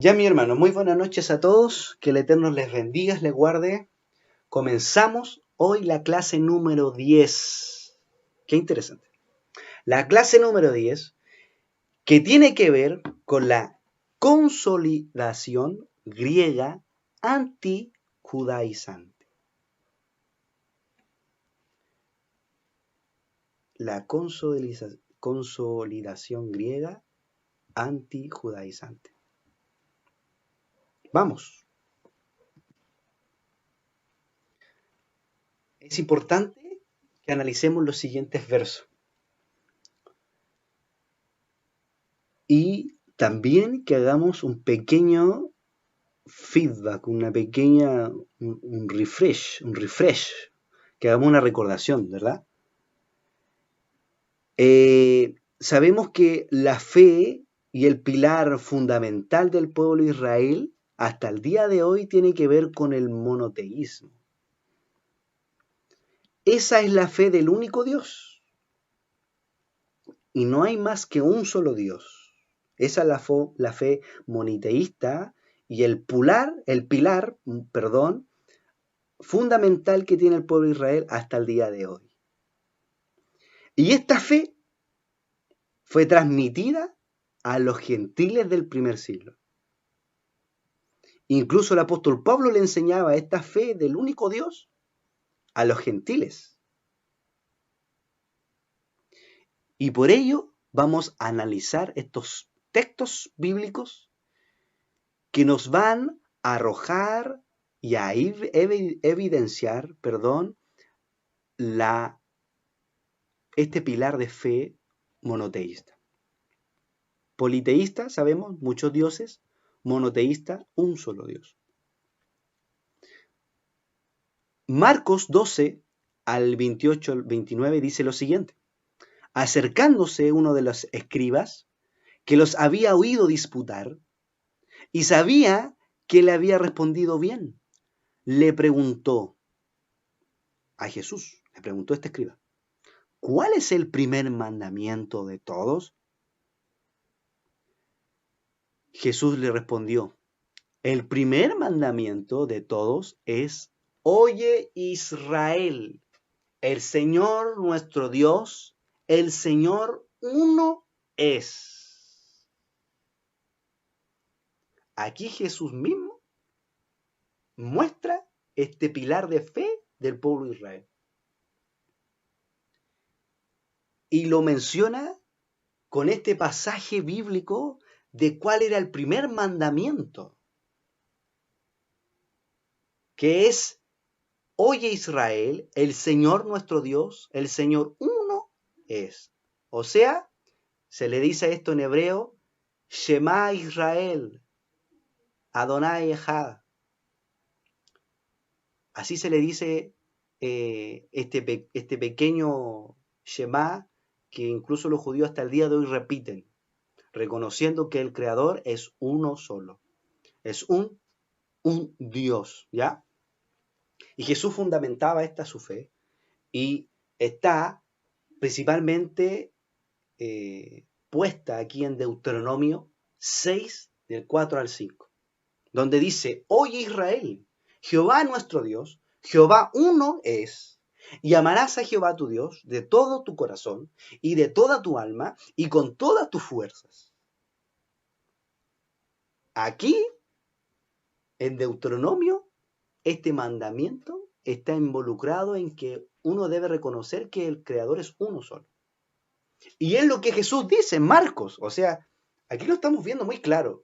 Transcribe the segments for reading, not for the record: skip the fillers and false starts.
Ya, mi hermano, muy buenas noches a todos. Que el Eterno les bendiga, les guarde. Comenzamos hoy la clase número 10. Qué interesante. La clase número 10, que tiene que ver con la consolidación griega antijudaizante. La consolidación griega antijudaizante. Vamos. Es importante que analicemos los siguientes versos. Y también que hagamos un pequeño feedback, un refresh, que hagamos una recordación, ¿verdad? Sabemos que la fe y el pilar fundamental del pueblo de Israel hasta el día de hoy tiene que ver con el monoteísmo. Esa es la fe del único Dios. Y no hay más que un solo Dios. Esa es la fe moniteísta y el pilar, fundamental que tiene el pueblo de Israel hasta el día de hoy. Y esta fe fue transmitida a los gentiles del primer siglo. Incluso el apóstol Pablo le enseñaba esta fe del único Dios a los gentiles. Y por ello vamos a analizar estos textos bíblicos que nos van a arrojar y a evidenciar, este pilar de fe monoteísta. Politeísta, sabemos, muchos dioses. Monoteísta, un solo Dios. Marcos 12 al 28 al 29 dice lo siguiente. Acercándose uno de los escribas, que los había oído disputar, y sabía que le había respondido bien, le preguntó a Jesús, le preguntó este escriba, ¿cuál es el primer mandamiento de todos? Jesús le respondió, el primer mandamiento de todos es, oye Israel, el Señor nuestro Dios, el Señor uno es. Aquí Jesús mismo muestra este pilar de fe del pueblo de Israel. Y lo menciona con este pasaje bíblico de cuál era el primer mandamiento, que es, oye Israel, el Señor nuestro Dios, el Señor uno es. O sea, se le dice esto en hebreo, Shema Israel, Adonai Echad. Así se le dice este pequeño Shema que incluso los judíos hasta el día de hoy repiten, reconociendo que el Creador es uno solo, es un Dios, ¿ya? Y Jesús fundamentaba esta su fe y está principalmente puesta aquí en Deuteronomio 6, del 4 al 5, donde dice, oye Israel, Jehová nuestro Dios, Jehová uno es, y amarás a Jehová tu Dios de todo tu corazón y de toda tu alma y con todas tus fuerzas. Aquí, en Deuteronomio, este mandamiento está involucrado en que uno debe reconocer que el Creador es uno solo. Y es lo que Jesús dice en Marcos, o sea, aquí lo estamos viendo muy claro.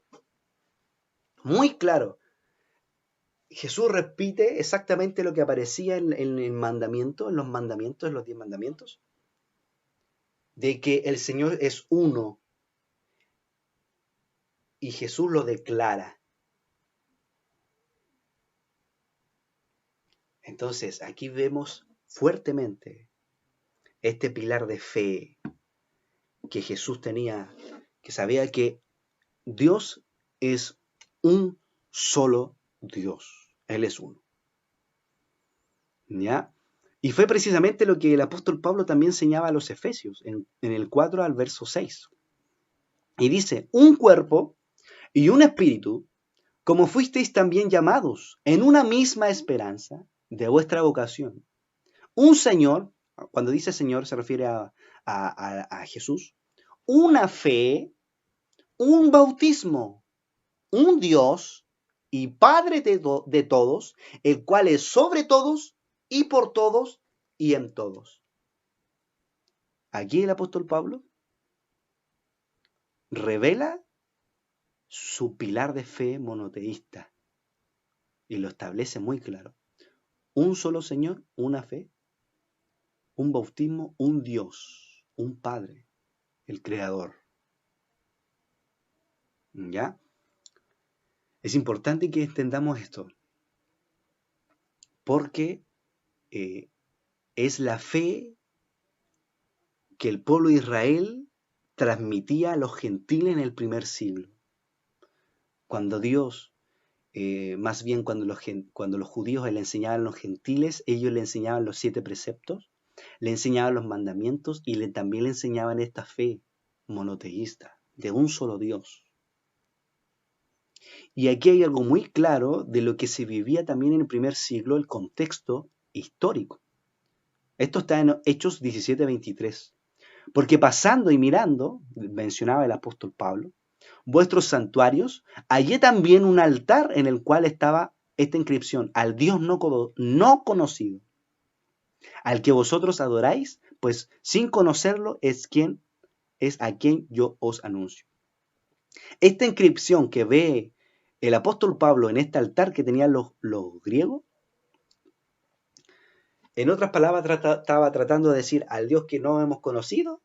Muy claro. Jesús repite exactamente lo que aparecía en el mandamiento, en los 10 mandamientos, de que el Señor es uno. Y Jesús lo declara. Entonces, aquí vemos fuertemente este pilar de fe que Jesús tenía, que sabía que Dios es un solo Dios. Él es uno. ¿Ya? Y fue precisamente lo que el apóstol Pablo también enseñaba a los Efesios, en el 4 al verso 6. Y dice, un cuerpo y un espíritu, como fuisteis también llamados en una misma esperanza de vuestra vocación. Un Señor, cuando dice Señor se refiere a Jesús, una fe, un bautismo, un Dios y Padre de todos, el cual es sobre todos y por todos y en todos. Aquí el apóstol Pablo revela su pilar de fe monoteísta y lo establece muy claro. Un solo Señor, una fe, un bautismo, un Dios, un Padre, el Creador. ¿Ya? Es importante que entendamos esto, porque es la fe que el pueblo de Israel transmitía a los gentiles en el primer siglo. Cuando Dios, más bien cuando los judíos le enseñaban a los gentiles, ellos le enseñaban los 7 preceptos, le enseñaban los mandamientos y también le enseñaban esta fe monoteísta, de un solo Dios. Y aquí hay algo muy claro de lo que se vivía también en el primer siglo, el contexto histórico. Esto está en Hechos 17:23. Porque pasando y mirando, mencionaba el apóstol Pablo, vuestros santuarios, hallé también un altar en el cual estaba esta inscripción: al Dios no conocido, al que vosotros adoráis, pues sin conocerlo es a quien yo os anuncio. Esta inscripción que ve el apóstol Pablo en este altar que tenían los griegos, en otras palabras estaba tratando de decir: al Dios que no hemos conocido,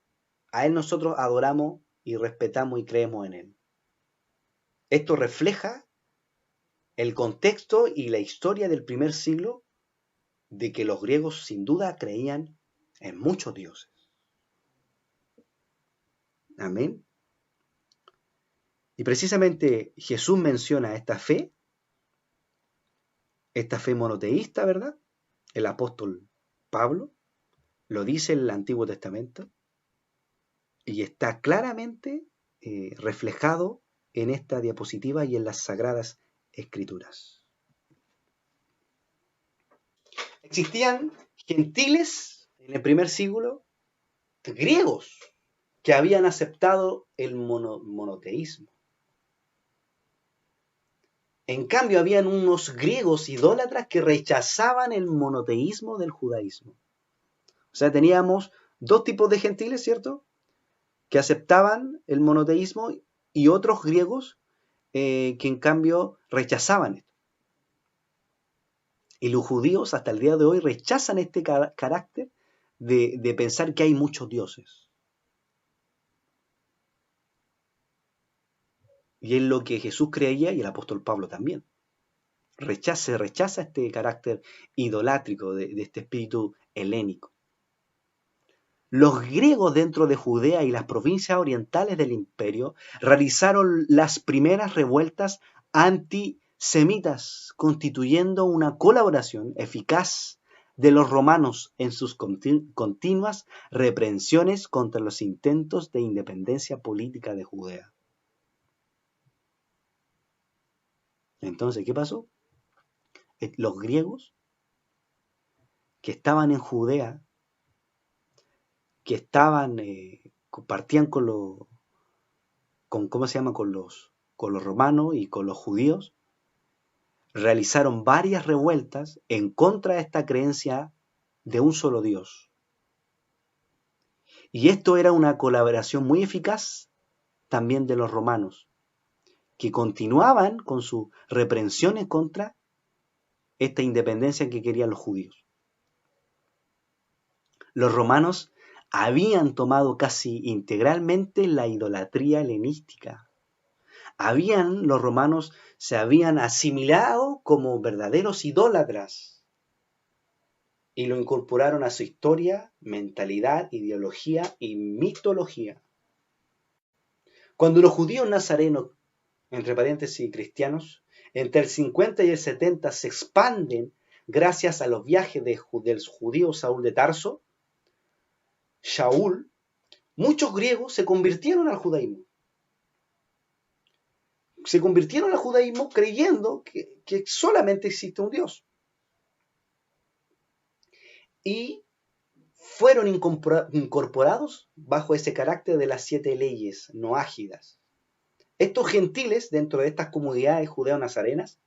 a Él nosotros adoramos y respetamos y creemos en Él. Esto refleja el contexto y la historia del primer siglo, de que los griegos sin duda creían en muchos dioses. Amén. Y precisamente Jesús menciona esta fe monoteísta, ¿verdad? El apóstol Pablo lo dice en el Antiguo Testamento y está claramente reflejado en esta diapositiva y en las Sagradas Escrituras. Existían gentiles en el primer siglo, griegos, que habían aceptado el monoteísmo. En cambio, habían unos griegos idólatras que rechazaban el monoteísmo del judaísmo. O sea, teníamos dos tipos de gentiles, ¿cierto?, que aceptaban el monoteísmo, y otros griegos que en cambio rechazaban esto. Y los judíos hasta el día de hoy rechazan este carácter de pensar que hay muchos dioses. Y es lo que Jesús creía y el apóstol Pablo también. Se rechaza este carácter idolátrico de este espíritu helénico. Los griegos dentro de Judea y las provincias orientales del imperio realizaron las primeras revueltas antisemitas, constituyendo una colaboración eficaz de los romanos en sus continuas reprensiones contra los intentos de independencia política de Judea. Entonces, ¿qué pasó? Los griegos que estaban en Judea, que compartían con los romanos y con los judíos, realizaron varias revueltas en contra de esta creencia de un solo Dios. Y esto era una colaboración muy eficaz también de los romanos, que continuaban con sus reprensiones contra esta independencia que querían los judíos. Los romanos habían tomado casi integralmente la idolatría helenística. Los romanos se habían asimilado como verdaderos idólatras y lo incorporaron a su historia, mentalidad, ideología y mitología. Cuando los judíos nazarenos, entre paréntesis cristianos, entre el 50 y el 70 se expanden gracias a los viajes del judío Saúl de Tarso, Shaul, muchos griegos se convirtieron al judaísmo. se convirtieron al judaísmo creyendo que solamente existe un Dios. Y fueron incorporados bajo ese carácter de las 7 leyes noágidas. Estos gentiles, dentro de estas comunidades judeo-nazarenas,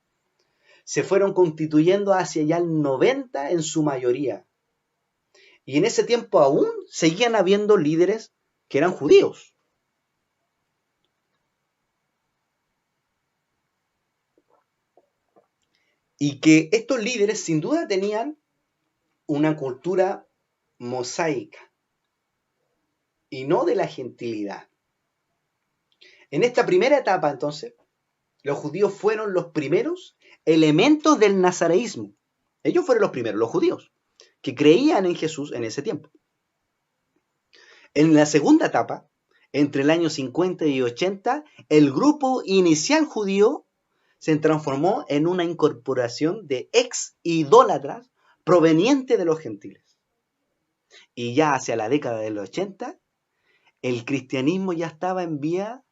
se fueron constituyendo hacia ya el 90 en su mayoría. Y en ese tiempo aún seguían habiendo líderes que eran judíos. Y que estos líderes sin duda tenían una cultura mosaica y no de la gentilidad. En esta primera etapa, entonces, los judíos fueron los primeros elementos del nazareísmo. Ellos fueron los primeros, los judíos, que creían en Jesús en ese tiempo. En la segunda etapa, entre el año 50 y 80, el grupo inicial judío se transformó en una incorporación de ex-idólatras proveniente de los gentiles. Y ya hacia la década del 80, el cristianismo ya estaba en vía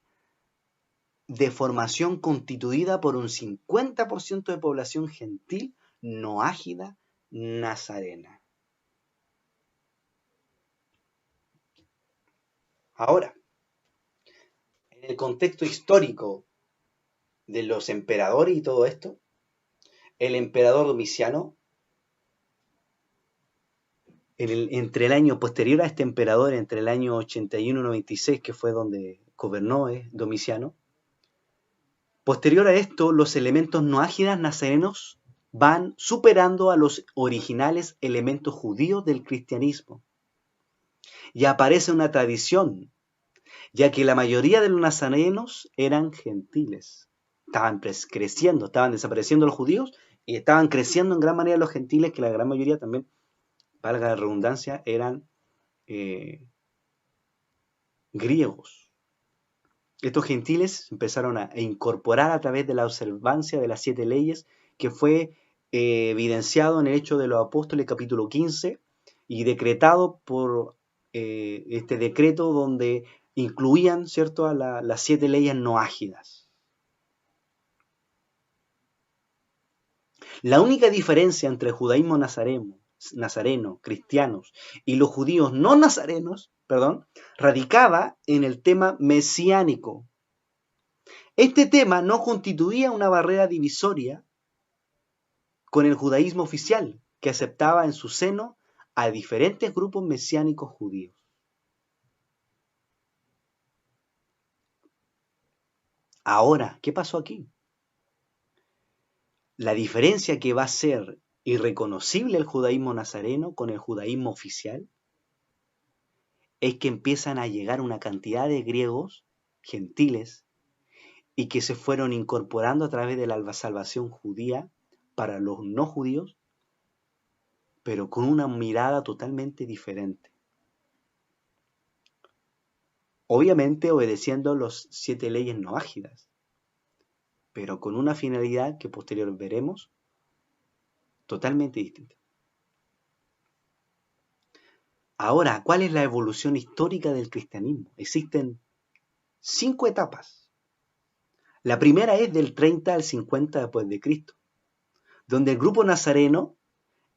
de formación constituida por un 50% de población gentil, noágida, nazarena. Ahora, en el contexto histórico de los emperadores y todo esto, el emperador Domiciano, entre el año posterior a este emperador, entre el año 81 y 96, que fue donde gobernó Domiciano, posterior a esto, los elementos noágidas nazarenos van superando a los originales elementos judíos del cristianismo. Y aparece una tradición, ya que la mayoría de los nazarenos eran gentiles. Estaban creciendo, estaban desapareciendo los judíos y estaban creciendo en gran manera los gentiles, que la gran mayoría también, valga la redundancia, eran griegos. Estos gentiles empezaron a incorporar a través de la observancia de las 7 leyes, que fue evidenciado en el Hechos de los Apóstoles capítulo 15 y decretado por este decreto donde incluían, ¿cierto?, a las 7 leyes noágidas. La única diferencia entre el judaísmo nazareno, cristianos, y los judíos no nazarenos, radicaba en el tema mesiánico. Este tema no constituía una barrera divisoria con el judaísmo oficial, que aceptaba en su seno a diferentes grupos mesiánicos judíos. Ahora, ¿qué pasó aquí? La diferencia que va a ser irreconocible el judaísmo nazareno con el judaísmo oficial es que empiezan a llegar una cantidad de griegos, gentiles, y que se fueron incorporando a través de la salvación judía para los no judíos, pero con una mirada totalmente diferente. Obviamente obedeciendo las 7 leyes noágidas, pero con una finalidad que posteriormente veremos totalmente distinta. Ahora, ¿cuál es la evolución histórica del cristianismo? Existen 5 etapas. La primera es del 30 al 50 después de Cristo, donde el grupo nazareno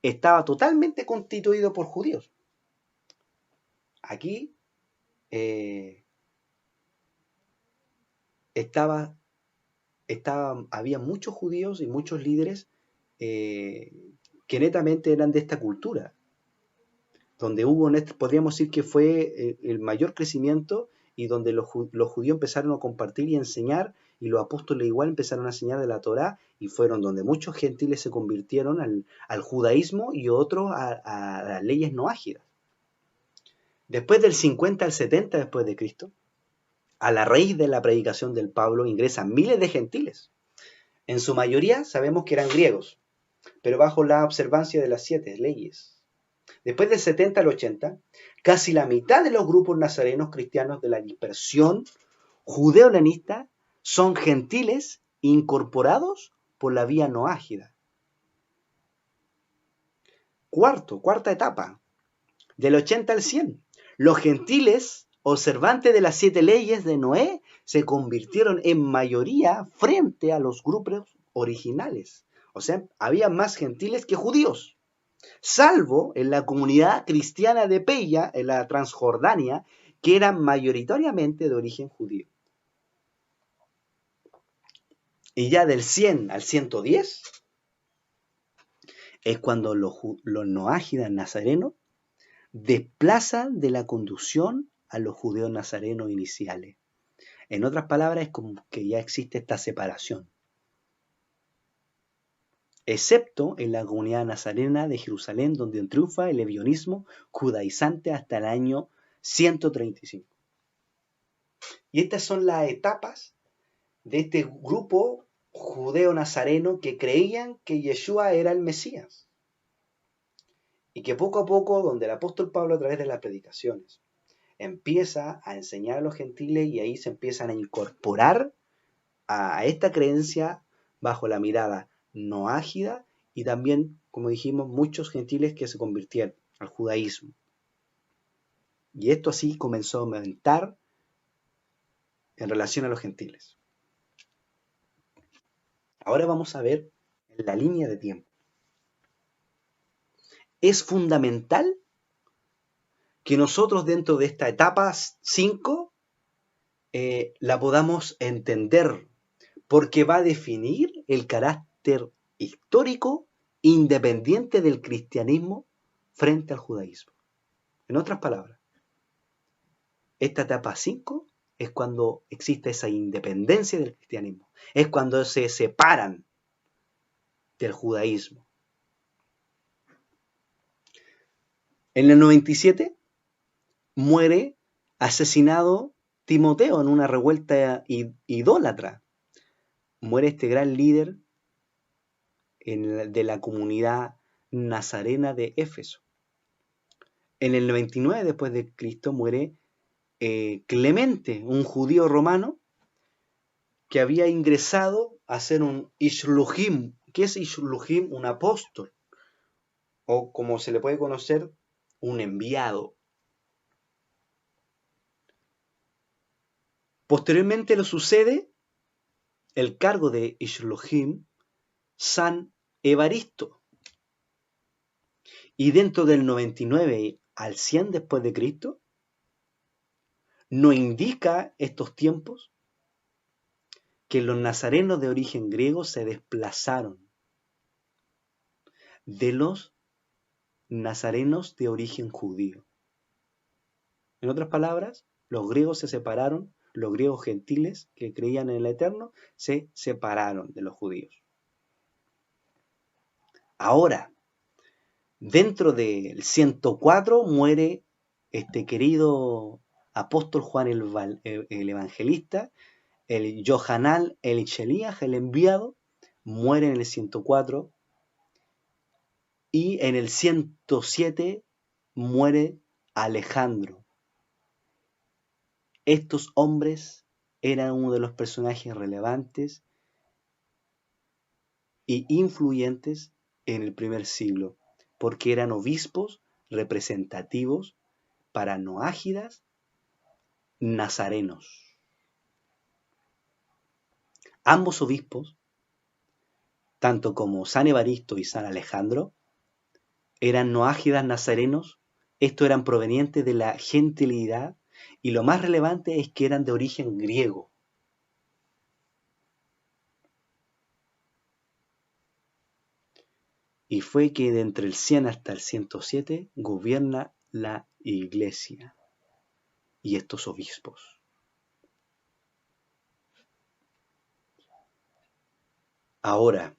estaba totalmente constituido por judíos. Aquí había muchos judíos y muchos líderes que netamente eran de esta cultura, donde hubo, podríamos decir que fue el mayor crecimiento y donde los judíos empezaron a compartir y enseñar, y los apóstoles igual empezaron a enseñar de la Torá, y fueron donde muchos gentiles se convirtieron al judaísmo y otros a las leyes noágidas. Después del 50 al 70 después de Cristo, a la raíz de la predicación del Pablo ingresan miles de gentiles. En su mayoría sabemos que eran griegos, pero bajo la observancia de las 7 leyes. Después del 70 al 80, casi la mitad de los grupos nazarenos cristianos de la dispersión judeo-helenista son gentiles incorporados por la vía noágida. Cuarta etapa, del 80 al 100. Los gentiles observantes de las 7 leyes de Noé se convirtieron en mayoría frente a los grupos originales. O sea, había más gentiles que judíos, salvo en la comunidad cristiana de Pella, en la Transjordania, que era mayoritariamente de origen judío. Y ya del 100 al 110 es cuando los noágidas nazarenos desplazan de la conducción a los judíos nazarenos iniciales. En otras palabras, es como que ya existe esta separación, excepto en la comunidad nazarena de Jerusalén, donde triunfa el levionismo judaizante hasta el año 135. Y estas son las etapas de este grupo judeo-nazareno que creían que Yeshua era el Mesías. Y que poco a poco, donde el apóstol Pablo a través de las predicaciones empieza a enseñar a los gentiles y ahí se empiezan a incorporar a esta creencia bajo la mirada noágida y también, como dijimos, muchos gentiles que se convirtieron al judaísmo. Y esto así comenzó a aumentar en relación a los gentiles. Ahora vamos a ver la línea de tiempo. Es fundamental que nosotros dentro de esta etapa 5 la podamos entender, porque va a definir el carácter histórico independiente del cristianismo frente al judaísmo. En otras palabras, esta etapa 5 es cuando existe esa independencia del cristianismo, es cuando se separan del judaísmo. En el 97 muere asesinado Timoteo en una revuelta idólatra. Muere este gran líder de la comunidad nazarena de Éfeso. En el 99 después de Cristo muere Clemente, un judío romano que había ingresado a ser un Ishluhim. ¿Qué es Ishluhim? Un apóstol, o como se le puede conocer, un enviado. Posteriormente lo sucede el cargo de Ishluhim San Evaristo. Y dentro del 99 al 100 después de Cristo, ¿no indica estos tiempos que los nazarenos de origen griego se desplazaron de los nazarenos de origen judío? En otras palabras, los griegos se separaron, los griegos gentiles que creían en el Eterno se separaron de los judíos. Ahora, dentro del 104 muere este querido apóstol Juan el Evangelista, el Yohanan el Shelías, el enviado, muere en el 104 y en el 107 muere Alejandro. Estos hombres eran uno de los personajes relevantes e influyentes en el primer siglo, porque eran obispos representativos para noágidas nazarenos. Ambos obispos, tanto como San Evaristo y San Alejandro, eran noágidas nazarenos. Estos eran provenientes de la gentilidad y lo más relevante es que eran de origen griego. Y fue que de entre el 100 hasta el 107 gobierna la Iglesia y estos obispos. Ahora,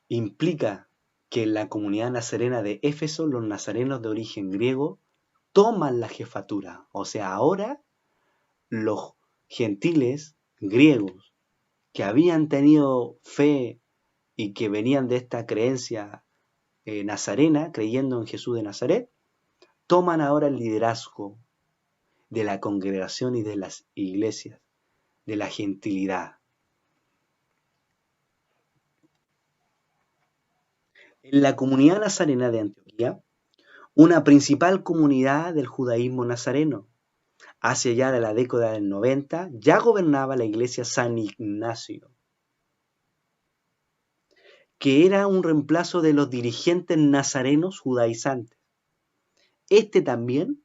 implica que en la comunidad nazarena de Éfeso los nazarenos de origen griego toman la jefatura. O sea, ahora los gentiles griegos que habían tenido fe y que venían de esta creencia nazarena, creyendo en Jesús de Nazaret, toman ahora el liderazgo de la congregación y de las iglesias, de la gentilidad. En la comunidad nazarena de Antioquía, una principal comunidad del judaísmo nazareno, hacia allá de la década del 90, ya gobernaba la iglesia San Ignacio, que era un reemplazo de los dirigentes nazarenos judaizantes. Este también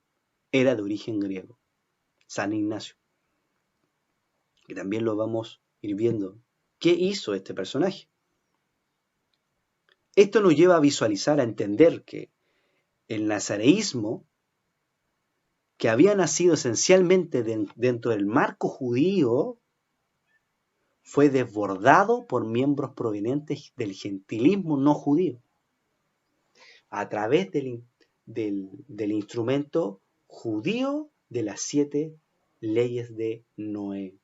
era de origen griego, San Ignacio, que también lo vamos a ir viendo. ¿Qué hizo este personaje? Esto nos lleva a visualizar, a entender que el nazareísmo, que había nacido esencialmente dentro del marco judío, fue desbordado por miembros provenientes del gentilismo no judío, a través del instrumento judío de las 7 leyes de Noé.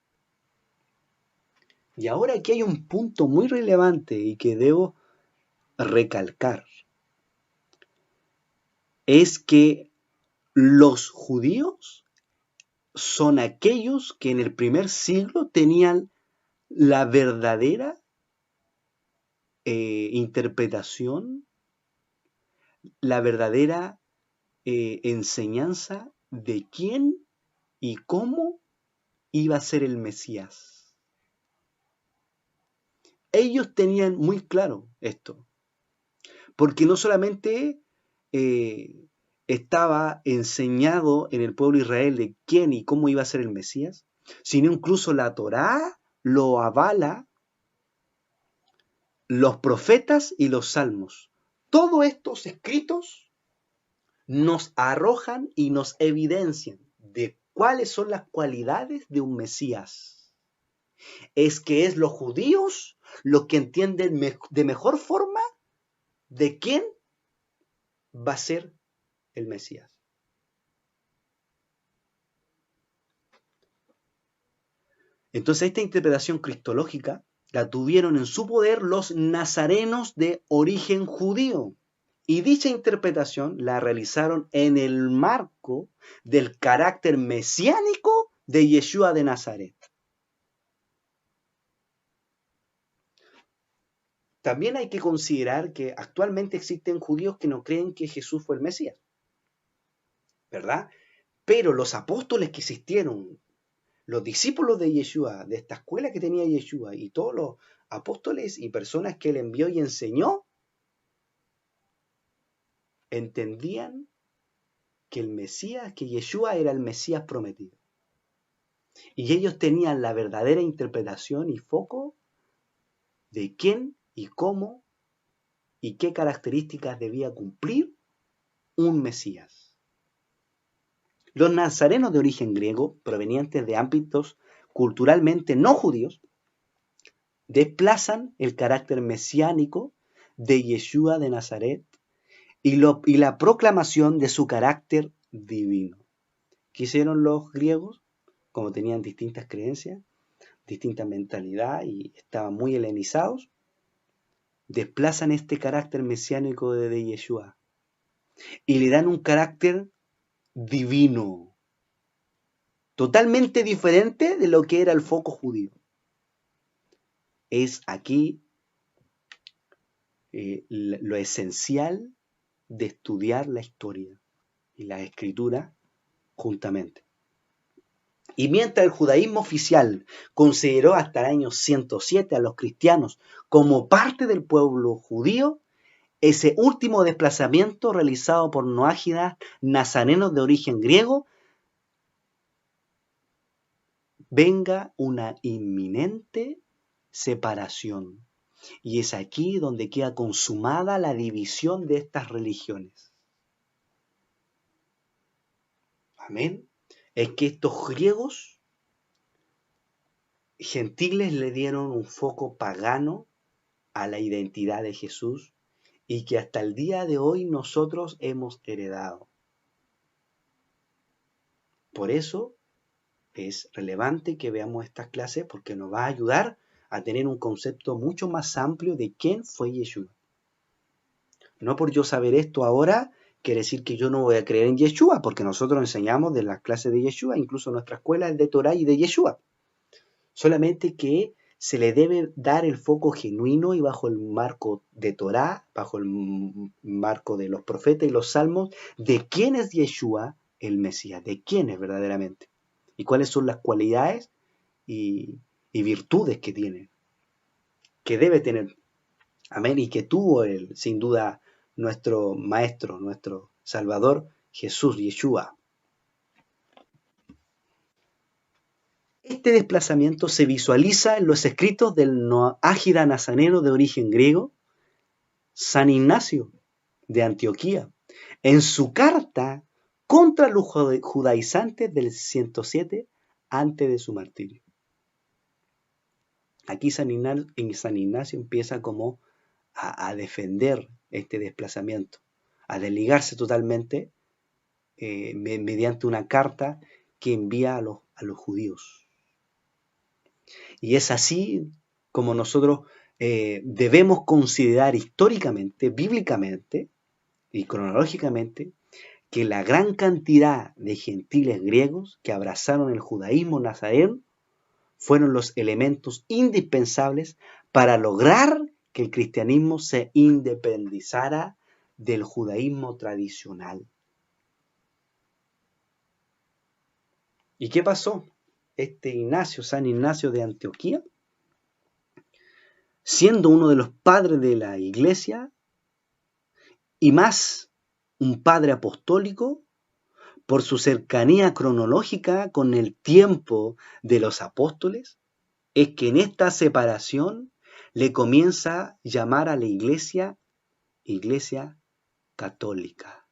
Y ahora aquí hay un punto muy relevante y que debo recalcar. Es que los judíos son aquellos que en el primer siglo tenían la verdadera interpretación, la verdadera enseñanza de quién y cómo iba a ser el Mesías. Ellos tenían muy claro esto, porque no solamente estaba enseñado en el pueblo de Israel de quién y cómo iba a ser el Mesías, sino incluso la Torá lo avala, los profetas y los salmos. Todos estos escritos nos arrojan y nos evidencian de cuáles son las cualidades de un Mesías. Es que es los judíos los que entienden de mejor forma de quién va a ser el Mesías. Entonces esta interpretación cristológica la tuvieron en su poder los nazarenos de origen judío. Y dicha interpretación la realizaron en el marco del carácter mesiánico de Yeshua de Nazaret. También hay que considerar que actualmente existen judíos que no creen que Jesús fue el Mesías, ¿verdad? Pero los apóstoles que existieron, los discípulos de Yeshua, de esta escuela que tenía Yeshua, y todos los apóstoles y personas que él envió y enseñó, entendían que el Mesías, que Yeshua era el Mesías prometido. Y ellos tenían la verdadera interpretación y foco de quién y cómo y qué características debía cumplir un Mesías. Los nazarenos de origen griego, provenientes de ámbitos culturalmente no judíos, desplazan el carácter mesiánico de Yeshua de Nazaret y la proclamación de su carácter divino. ¿Qué hicieron los griegos? Como tenían distintas creencias, distinta mentalidad y estaban muy helenizados, desplazan este carácter mesiánico de Yeshua y le dan un carácter divino, totalmente diferente de lo que era el foco judío. Es aquí lo esencial de estudiar la historia y la escritura juntamente. Y mientras el judaísmo oficial consideró hasta el año 107 a los cristianos como parte del pueblo judío, ese último desplazamiento realizado por noágidas nazarenos de origen griego, venga una inminente separación. Y es aquí donde queda consumada la división de estas religiones. Amén. Es que estos griegos gentiles le dieron un foco pagano a la identidad de Jesús y que hasta el día de hoy nosotros hemos heredado. Por eso es relevante que veamos estas clases porque nos va a ayudar a tener un concepto mucho más amplio de quién fue Yeshua. No por yo saber esto ahora quiere decir que yo no voy a creer en Yeshua, porque nosotros enseñamos de las clases de Yeshua, incluso nuestra escuela es de Torah y de Yeshua. Solamente que se le debe dar el foco genuino y bajo el marco de Torah, bajo el marco de los profetas y los salmos, de quién es Yeshua el Mesías, de quién es verdaderamente y cuáles son las cualidades y virtudes que tiene, que debe tener. Amén. Y que tuvo él, sin duda, nuestro Maestro, nuestro Salvador, Jesús, Yeshua. Este desplazamiento se visualiza en los escritos del ágida nazareno de origen griego, San Ignacio de Antioquía, en su carta contra los judaizantes del 107 antes de su martirio. Aquí San Ignacio empieza como a defender este desplazamiento, a desligarse totalmente mediante una carta que envía a los judíos. Y es así como nosotros debemos considerar históricamente, bíblicamente y cronológicamente que la gran cantidad de gentiles griegos que abrazaron el judaísmo nazareno fueron los elementos indispensables para lograr que el cristianismo se independizara del judaísmo tradicional. ¿Y qué pasó? San Ignacio de Antioquía, siendo uno de los padres de la iglesia y más un padre apostólico, por su cercanía cronológica con el tiempo de los apóstoles, es que en esta separación le comienza a llamar a la iglesia católica.